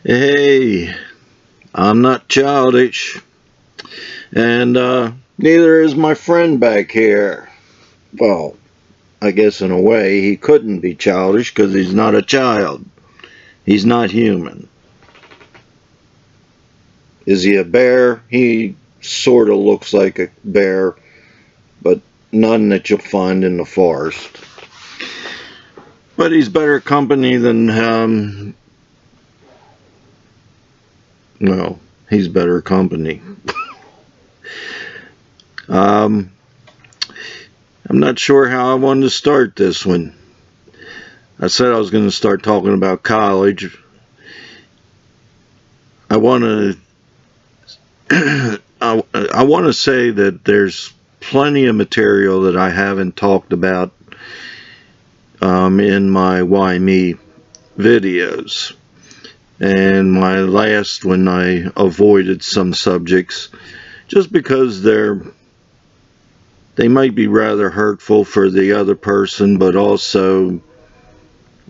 Hey, I'm not childish, and neither is my friend back here. Well, I guess in a way he couldn't be childish because he's not a child. He's not human. Is he a bear? He sort of looks like a bear, but none that you'll find in the forest. But he's better company than, well, he's better company. I'm not sure how I wanted to start this one. I said I was going to start talking about college. I want to I want to say that there's plenty of material that I haven't talked about in my Why Me videos. And my last one I avoided some subjects just because they might be rather hurtful for the other person, but also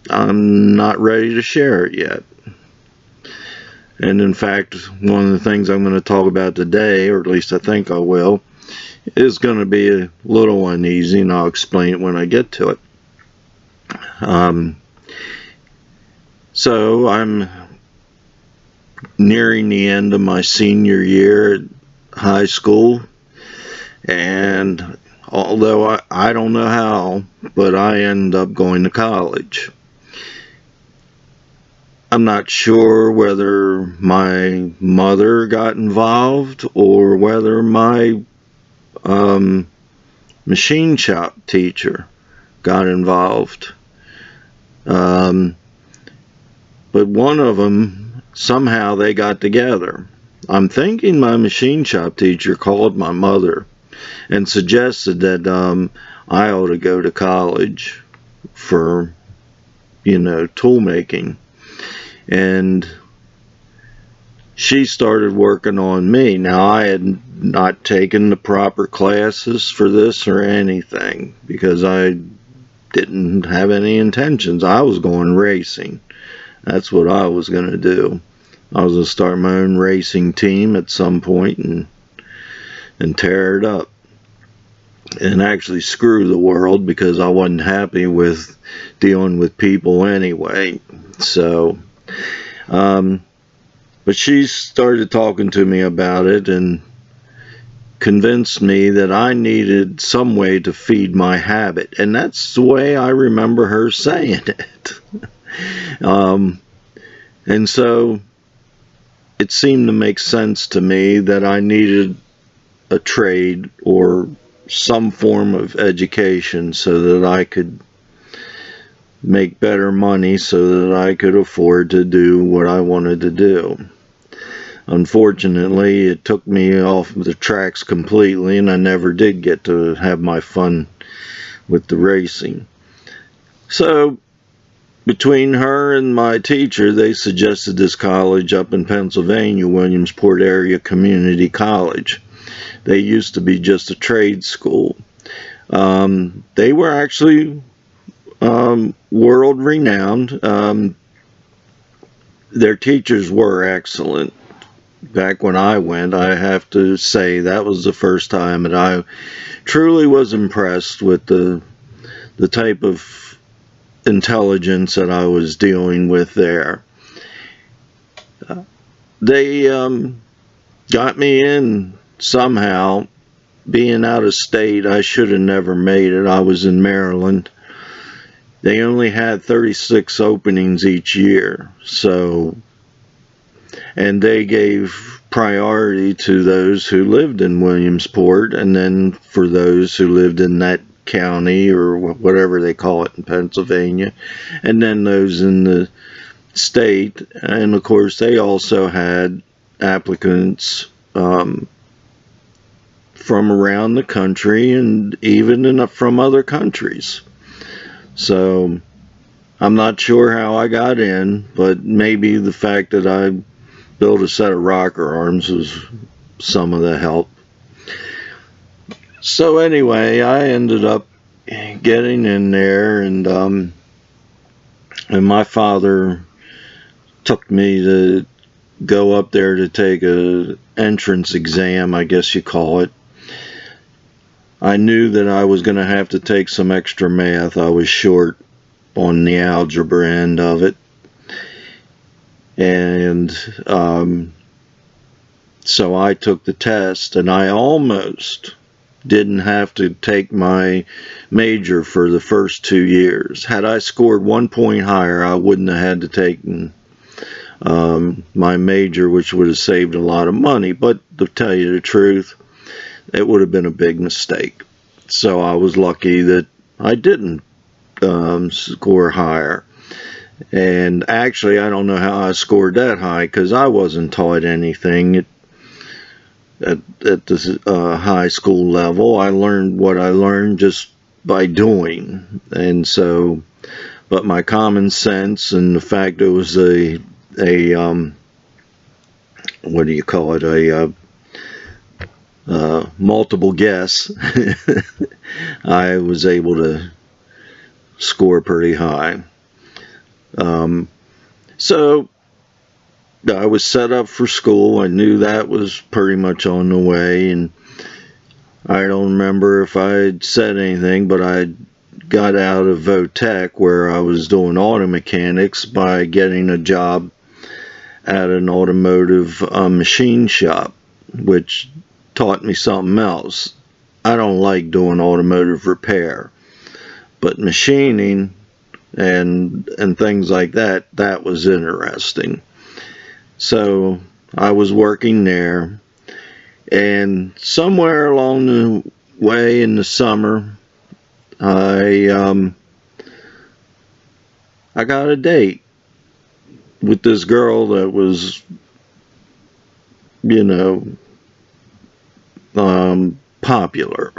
I'm not ready to share it yet. And in fact, one of the things I'm going to talk about today, or at least I think I will, is going to be a little uneasy, and I'll explain it when I get to it. So I'm nearing the end of my senior year at high school, and although I don't know how, but I ended up going to college. I'm not sure whether my mother got involved or whether my machine shop teacher got involved. But one of them, somehow they got together. I'm thinking my machine shop teacher called my mother and suggested that I ought to go to college for, tool making. And she started working on me. Now, I had not taken the proper classes for this or anything because I didn't have any intentions. I was going racing. That's what I was going to do. I was going to start my own racing team at some point and tear it up. And actually screw the world because I wasn't happy with dealing with people anyway. So, but she started talking to me about it and convinced me that I needed some way to feed my habit. And that's the way I remember her saying it. And so it seemed to make sense to me that I needed a trade or some form of education so that I could make better money so that I could afford to do what I wanted to do. Unfortunately, it took me off the tracks completely, and I never did get to have my fun with the racing. So, between her and my teacher, they suggested this college up in Pennsylvania, Williamsport Area Community College. They used to be just a trade school. They were actually world renowned. Their teachers were excellent. Back when I went, I have to say that was the first time that I truly was impressed with the type of intelligence that I was dealing with there. They got me in somehow. Being out of state, I should have never made it. I was in Maryland. They only had 36 openings each year, and they gave priority to those who lived in Williamsport, and then for those who lived in that county or whatever they call it in Pennsylvania, and then those in the state. And of course they also had applicants from around the country and even from other countries. So I'm not sure how I got in, but maybe the fact that I built a set of rocker arms was some of the help. So anyway, I ended up getting in there, and my father took me to go up there to take a entrance exam, I guess you call it. I knew that I was going to have to take some extra math. I was short on the algebra end of it. And so I took the test, and I almost didn't have to take my major for the first 2 years. Had I scored 1 point higher, I wouldn't have had to take my major, which would have saved a lot of money. But to tell you the truth, it would have been a big mistake. So I was lucky that I didn't score higher. And actually, I don't know how I scored that high, because I wasn't taught anything at the high school level. I learned what I learned just by doing. And so, but my common sense and the fact it was a what do you call it, a multiple guess, I was able to score pretty high. So I was set up for school. I knew that was pretty much on the way, and I don't remember if I had said anything, but I got out of Votech, where I was doing auto mechanics, by getting a job at an automotive machine shop, which taught me something else. I don't like doing automotive repair, but machining and things like that was interesting. So I was working there, and somewhere along the way in the summer, I got a date with this girl that was, you know, popular.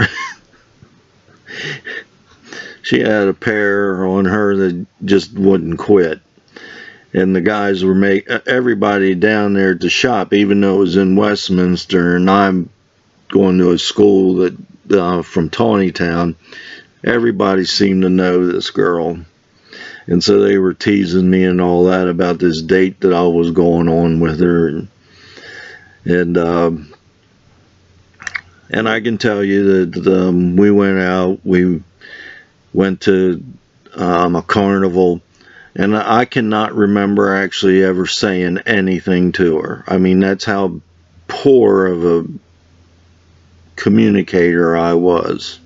She had a pair on her that just wouldn't quit. And the guys were everybody down there at the shop, even though it was in Westminster, and I'm going to a school that from Tawnytown, everybody seemed to know this girl. And so they were teasing me and all that about this date that I was going on with her. And I can tell you that we went out, we went to a carnival, and I cannot remember actually ever saying anything to her. I mean, that's how poor of a communicator I was.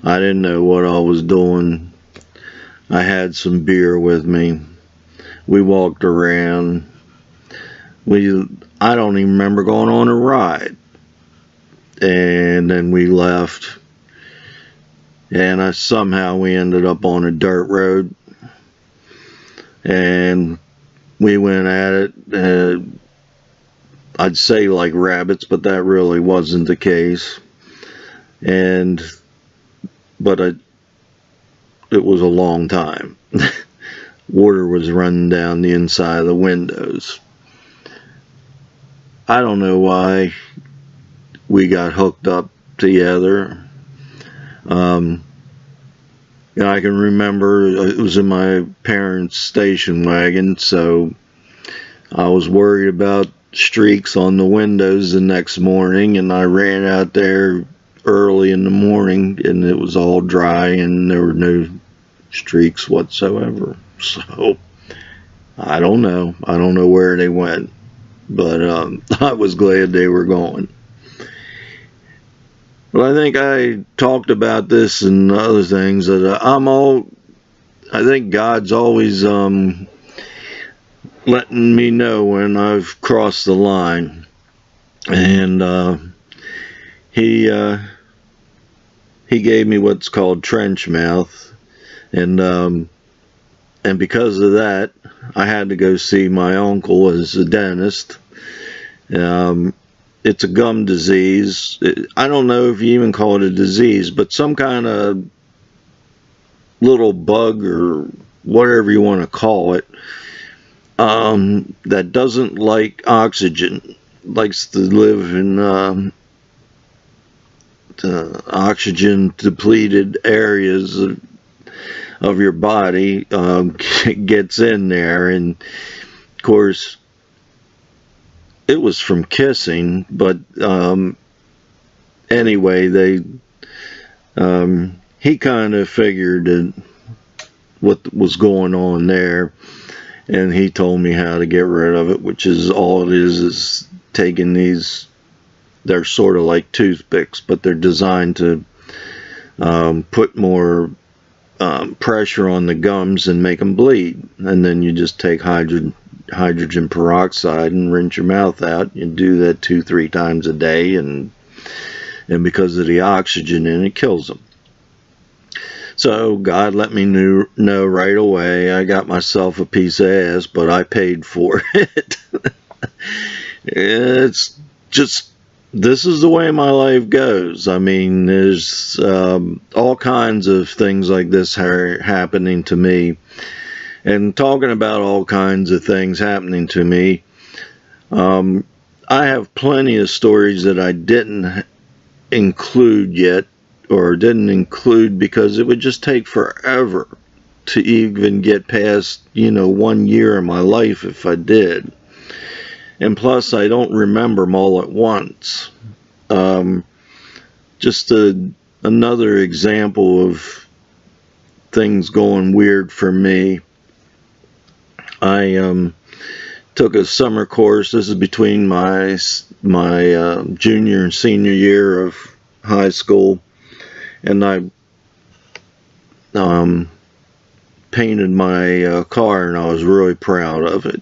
I didn't know what I was doing. I had some beer with me. We walked around. I don't even remember going on a ride. And then we left. And somehow we ended up on a dirt road. And we went at it, I'd say like rabbits, but that really wasn't the case. But it was a long time. Water was running down the inside of the windows. I don't know why we got hooked up together. I can remember it was in my parents' station wagon, so I was worried about streaks on the windows the next morning, and I ran out there early in the morning, and it was all dry, and there were no streaks whatsoever. So I don't know where they went, but I was glad they were gone. But I think I talked about this and other things, that I think God's always letting me know when I've crossed the line. And he gave me what's called trench mouth, and because of that, I had to go see my uncle as a dentist. It's a gum disease. I don't know if you even call it a disease, but some kind of little bug or whatever you want to call it, that doesn't like oxygen, likes to live in oxygen depleted areas of your body, gets in there, and Of course, it was from kissing, but anyway, he kind of figured what was going on there, and he told me how to get rid of it, which is all it is taking these, they're sort of like toothpicks, but they're designed to put more pressure on the gums and make them bleed. And then you just take hydrogen peroxide and rinse your mouth out. You do that 2-3 times a day, and because of the oxygen in it, kills them. So God let me know right away. I got myself a piece of ass, but I paid for it. It's just, this is the way my life goes. I mean, there's all kinds of things like this happening to me. And talking about all kinds of things happening to me, I have plenty of stories that I didn't include yet, or didn't include because it would just take forever to even get past, 1 year of my life if I did. And plus, I don't remember them all at once. Just another example of things going weird for me. I took a summer course. This is between my junior and senior year of high school, and I painted my car, and I was really proud of it.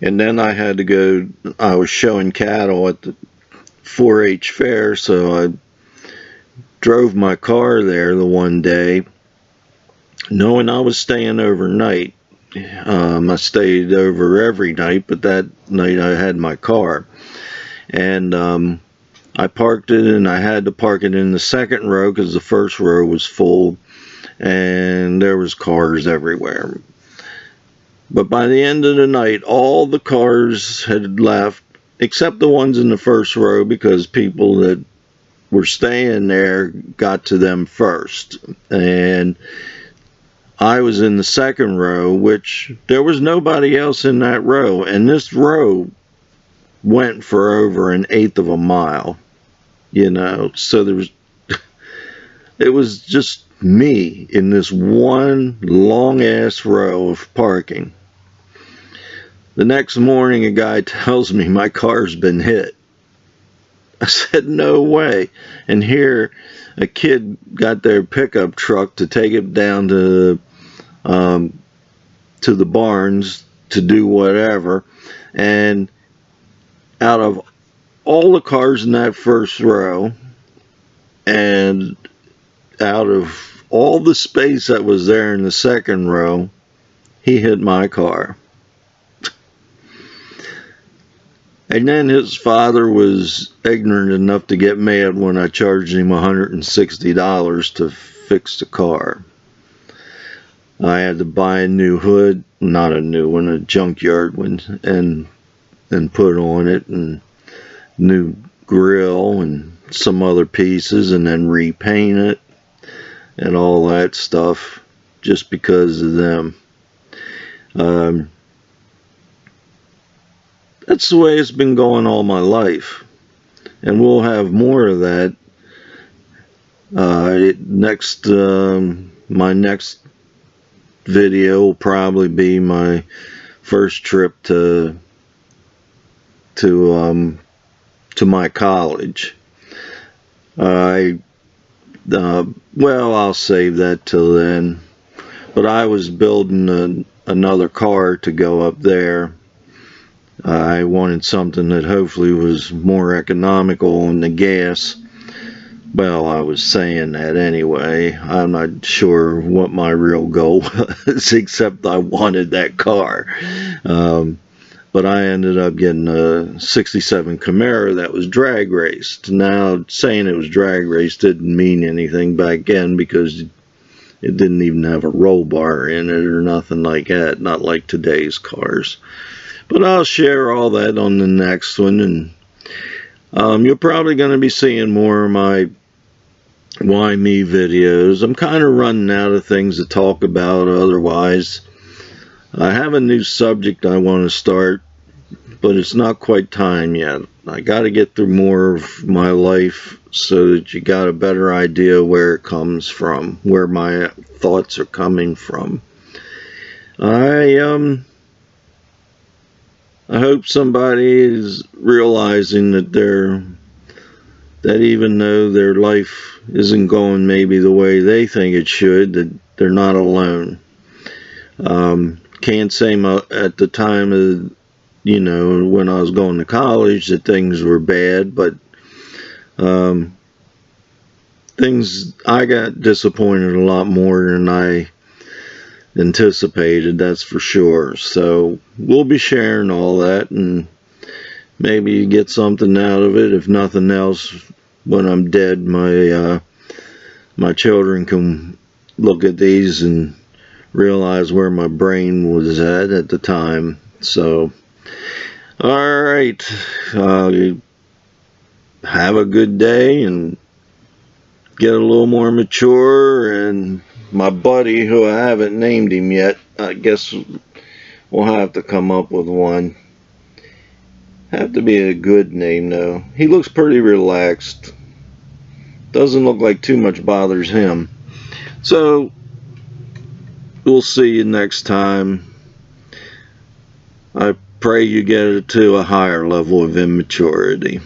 And then I had to go, I was showing cattle at the 4-H fair, so I drove my car there the one day, knowing I was staying overnight. I stayed over every night, but that night I had my car. And I parked it, and I had to park it in the second row because the first row was full, and there was cars everywhere. But by the end of the night, all the cars had left, except the ones in the first row, because people that were staying there got to them first. And I was in the second row, which there was nobody else in that row. And this row went for over 1/8 of a mile, So there was, it was just me in this one long-ass row of parking. The next morning, a guy tells me my car's been hit. I said, no way. And here, a kid got their pickup truck to take it down to the barns to do whatever. And out of all the cars in that first row, and out of all the space that was there in the second row, he hit my car. And then his father was ignorant enough to get mad when I charged him $160 to fix the car. I had to buy a new hood, not a new one, a junkyard one, and put on it, and new grill and some other pieces, and then repaint it and all that stuff just because of them. That's the way it's been going all my life, and we'll have more of that. My next video will probably be my first trip to my college. Well, I'll save that till then. But I was building another car to go up there. I wanted something that hopefully was more economical on the gas. Well, I was saying that anyway. I'm not sure what my real goal was, except I wanted that car. But I ended up getting a 67 Camaro that was drag raced. Now, saying it was drag raced didn't mean anything back then, because it didn't even have a roll bar in it or nothing like that, not like today's cars. But I'll share all that on the next one, and you're probably going to be seeing more of my Why Me videos. I'm kind of running out of things to talk about otherwise. I have a new subject I want to start, but it's not quite time yet. I got to get through more of my life so that you got a better idea where it comes from, where my thoughts are coming from. I hope somebody is realizing that even though their life isn't going maybe the way they think it should, that they're not alone. Can't say at the time of, when I was going to college that things were bad, but I got disappointed a lot more than I anticipated, that's for sure. So we'll be sharing all that and maybe get something out of it. If nothing else, when I'm dead, my children can look at these and realize where my brain was at the time. So, all right, have a good day and get a little more mature. And my buddy, who I haven't named him yet, I guess we'll have to come up with one. Have to be a good name though. He looks pretty relaxed. Doesn't look like too much bothers him. So we'll see you next time. I pray you get to a higher level of immaturity.